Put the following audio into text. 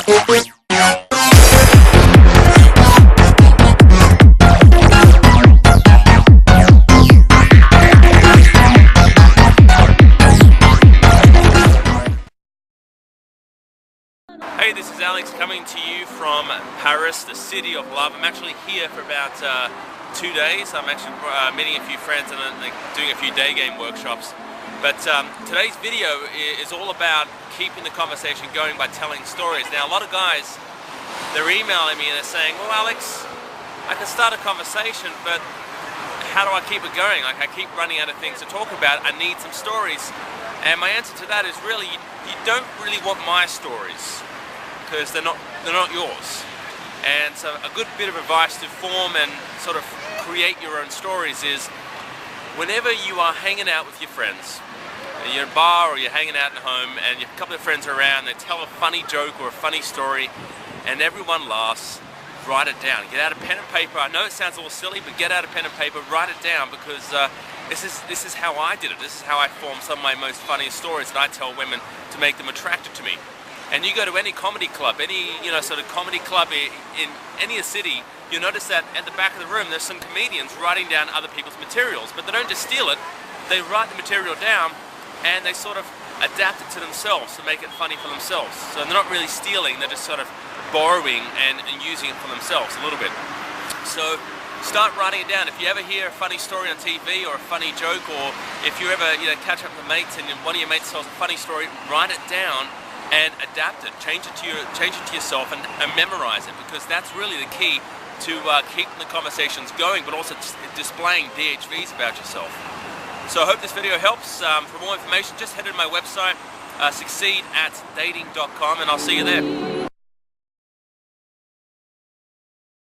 Hey, this is Alex coming to you from Paris, the city of love. I'm actually here for about 2 days. I'm actually meeting a few friends and doing a few day game workshops. But today's video is all about keeping the conversation going by telling stories. Now, a lot of guys, they're emailing me and they're saying, well, Alex, I can start a conversation, but how do I keep it going? Like, I keep running out of things to talk about. I need some stories. And my answer to that is really, you don't really want my stories, because they're not yours. And so a good bit of advice to form and sort of create your own stories is, whenever you are hanging out with your friends, you're in a bar or you're hanging out at home and a couple of friends are around, they tell a funny joke or a funny story and everyone laughs, write it down. Get out a pen and paper. I know it sounds a little silly, but get out a pen and paper, write it down, because this is how I did it. This is how I formed some of my most funniest stories that I tell women to make them attracted to me. And you go to any comedy club, any sort of comedy club in any city, you'll notice that at the back of the room there's some comedians writing down other people's materials, but they don't just steal it, they write the material down and they sort of adapt it to themselves to make it funny for themselves. So they're not really stealing, they're just sort of borrowing and using it for themselves a little bit. So start writing it down. If you ever hear a funny story on TV or a funny joke, or if you ever catch up with mates and one of your mates tells a funny story, write it down and adapt it, change it to yourself, and memorize it, because that's really the key to keeping the conversations going, but also displaying DHVs about yourself. So I hope this video helps. For more information, just head to my website, succeedatdating.com, and I'll see you there.